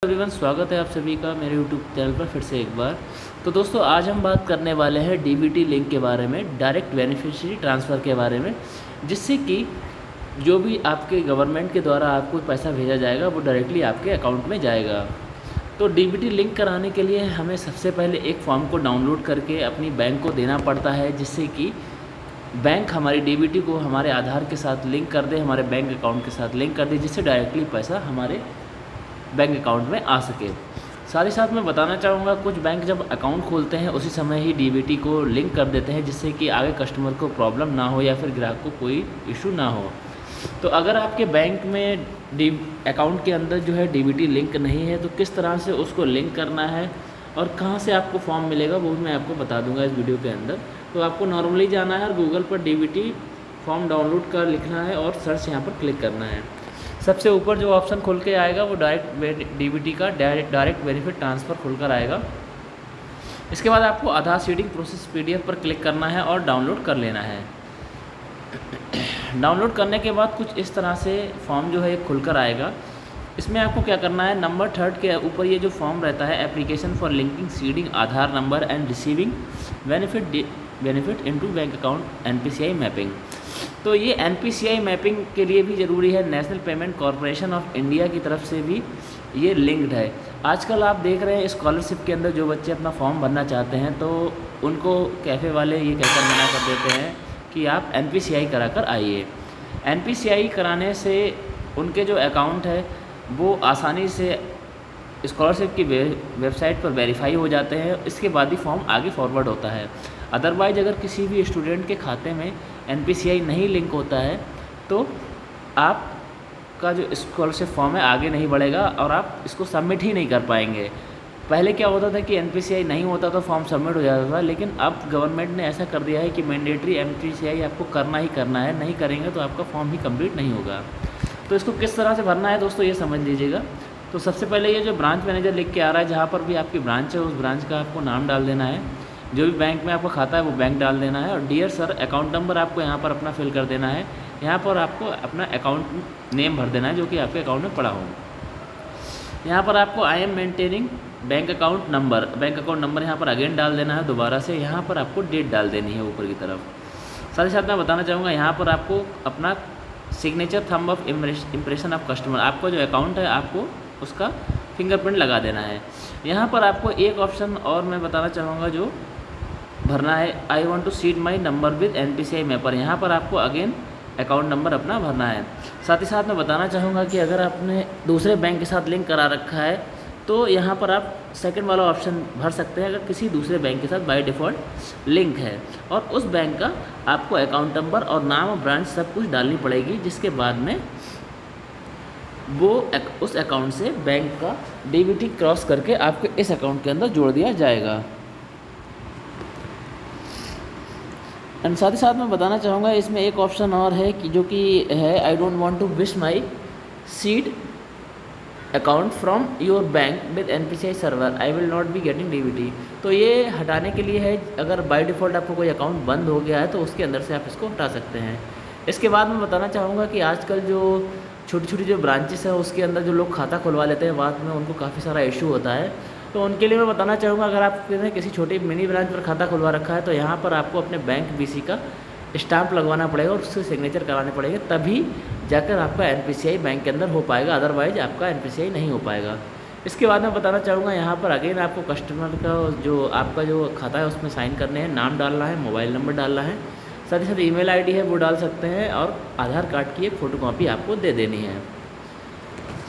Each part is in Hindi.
एवरीवन, स्वागत है आप सभी का मेरे यूट्यूब चैनल पर फिर से एक बार। तो दोस्तों, आज हम बात करने वाले हैं डीबीटी लिंक के बारे में, डायरेक्ट बेनिफिशियरी ट्रांसफ़र के बारे में, जिससे कि जो भी आपके गवर्नमेंट के द्वारा आपको पैसा भेजा जाएगा वो डायरेक्टली आपके अकाउंट में जाएगा। तो डीबीटी लिंक कराने के लिए हमें सबसे पहले एक फॉर्म को डाउनलोड करके अपनी बैंक को देना पड़ता है, जिससे कि बैंक हमारी डीबीटी को हमारे आधार के साथ लिंक कर दे, हमारे बैंक अकाउंट के साथ लिंक कर दे, जिससे डायरेक्टली पैसा हमारे बैंक अकाउंट में आ सके। साथ ही साथ मैं बताना चाहूँगा, कुछ बैंक जब अकाउंट खोलते हैं उसी समय ही डीबीटी को लिंक कर देते हैं, जिससे कि आगे कस्टमर को प्रॉब्लम ना हो या फिर ग्राहक को कोई इशू ना हो। तो अगर आपके बैंक में अकाउंट के अंदर जो है डीबीटी लिंक नहीं है, तो किस तरह से उसको लिंक करना है और कहाँ से आपको फॉर्म मिलेगा वो भी मैं आपको बता दूंगा इस वीडियो के अंदर। तो आपको नॉर्मली जाना है और गूगल पर डीबीटी फॉर्म डाउनलोड कर लिखना है और सर्च यहाँ पर क्लिक करना है। सबसे ऊपर जो ऑप्शन खुल के आएगा वो डायरेक्ट डीबीटी का डायरेक्ट बेनिफिट ट्रांसफ़र खुलकर आएगा। इसके बाद आपको आधार सीडिंग प्रोसेस पीडीएफ पर क्लिक करना है और डाउनलोड कर लेना है। डाउनलोड करने के बाद कुछ इस तरह से फॉर्म जो है खुलकर आएगा। इसमें आपको क्या करना है, नंबर 3 के ऊपर ये जो फॉर्म रहता है, application for linking seeding Aadhaar number and receiving benefit into bank account NPCI mapping. तो ये एनपीसीआई मैपिंग के लिए भी ज़रूरी है। National payment corporation of India की तरफ से भी ये लिंक्ड है। आजकल आप देख रहे हैं स्कॉलरशिप के अंदर जो बच्चे अपना फॉर्म भरना चाहते हैं, तो उनको कैफ़े वाले ये कहकर मना कर देते हैं कि आप एनपीसीआई करा कर आइए। एनपीसीआई कराने से उनके जो अकाउंट है वो आसानी से स्कॉलरशिप की वेबसाइट पर वेरीफाई हो जाते हैं। इसके बाद ही फॉर्म आगे फॉरवर्ड होता है। अदरवाइज अगर किसी भी स्टूडेंट के खाते में एनपीसीआई नहीं लिंक होता है तो आपका जो स्कॉलरशिप फॉर्म है आगे नहीं बढ़ेगा और आप इसको सबमिट ही नहीं कर पाएंगे। पहले क्या होता था कि एनपीसीआई नहीं होता तो फॉर्म सबमिट हो जाता था, लेकिन अब गवर्नमेंट ने ऐसा कर दिया है कि मैंडेटरी एनपीसीआई आपको करना ही करना है, नहीं करेंगे तो आपका फॉर्म ही कंप्लीट नहीं होगा। तो इसको किस तरह से भरना है दोस्तों, ये समझ लीजिएगा। तो सबसे पहले ये जो ब्रांच मैनेजर लिख के आ रहा है, जहाँ पर भी आपकी ब्रांच है उस ब्रांच का आपको नाम डाल देना है। जो भी बैंक में आपका खाता है वो बैंक डाल देना है, और डियर सर अकाउंट नंबर आपको यहाँ पर अपना फिल कर देना है। यहाँ पर आपको अपना अकाउंट नेम भर देना है जो कि आपके अकाउंट में पड़ा हो। यहाँ पर आपको I am maintaining bank account number यहाँ पर अगेन डाल देना है दोबारा से। यहाँ पर आपको डेट डाल देनी है ऊपर की तरफ। साथ ही साथ मैं बताना चाहूँगा, यहाँ पर आपको अपना signature thumb of impression of customer, आपका जो अकाउंट है आपको उसका फिंगरप्रिंट लगा देना है। यहाँ पर आपको एक ऑप्शन और मैं बताना चाहूँगा जो भरना है, I want to seed my number with NPCI mapper. यहाँ पर आपको अगेन अकाउंट नंबर अपना भरना है। साथ ही साथ मैं बताना चाहूँगा कि अगर आपने दूसरे बैंक के साथ लिंक करा रखा है तो यहाँ पर आप सेकंड वाला ऑप्शन भर सकते हैं, अगर किसी दूसरे बैंक के साथ बाय डिफ़ॉल्ट लिंक है, और उस बैंक का आपको अकाउंट नंबर और नाम और ब्रांच सब कुछ डालनी पड़ेगी, जिसके बाद में वो उस अकाउंट से बैंक का डीबीटी क्रॉस करके आपके इस अकाउंट के अंदर जोड़ दिया जाएगा। एंड साथ ही साथ मैं बताना चाहूँगा, इसमें एक ऑप्शन और है कि जो कि है, I don't want to wish my seed account from your bank with NPCI server, I will not be getting DBT. तो ये हटाने के लिए है, अगर बाय डिफ़ॉल्ट आपको कोई अकाउंट बंद हो गया है तो उसके अंदर से आप इसको हटा सकते हैं। इसके बाद मैं बताना चाहूँगा कि आजकल जो छोटी छोटी जो ब्रांचेस है उसके अंदर जो लोग खाता खुलवा लेते हैं, बाद में उनको काफ़ी सारा इशू होता है। तो उनके लिए मैं बताना चाहूँगा, अगर आपने किसी छोटी मिनी ब्रांच पर खाता खुलवा रखा है तो यहाँ पर आपको अपने बैंक बीसी का स्टाम्प लगवाना पड़ेगा और उससे सिग्नेचर कराने पड़ेंगे, तभी जाकर आपका एनपीसीआई बैंक के अंदर हो पाएगा, अदरवाइज आपका एनपीसीआई नहीं हो पाएगा। इसके बाद मैं बताना चाहूँगा, यहाँ पर अगेन आपको कस्टमर का जो आपका जो खाता है उसमें साइन करने हैं, नाम डालना है, मोबाइल नंबर डालना है, साथ ही साथ ईमेल आईडी है वो डाल सकते हैं, और आधार कार्ड की एक फ़ोटोकॉपी आपको दे देनी है।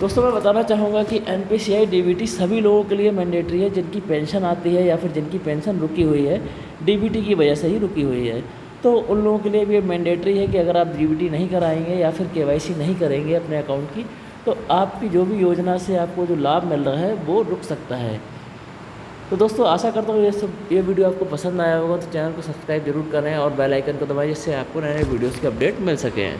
दोस्तों, मैं बताना चाहूँगा कि एनपीसीआई डीबीटी सभी लोगों के लिए मैंडेटरी है, जिनकी पेंशन आती है या फिर जिनकी पेंशन रुकी हुई है, डीबीटी की वजह से ही रुकी हुई है। तो उन लोगों के लिए भी मैंडेटरी है कि अगर आप डीबीटी नहीं कराएंगे या फिर केवाईसी नहीं करेंगे अपने अकाउंट की, तो आपकी जो भी योजना से आपको जो लाभ मिल रहा है वो रुक सकता है। तो दोस्तों, आशा करता हूँ ये वीडियो आपको पसंद आया होगा, तो चैनल को सब्सक्राइब जरूर करें और बेल आइकन को दबाएं, जिससे आपको नए नए वीडियोज़ के अपडेट मिल सकें।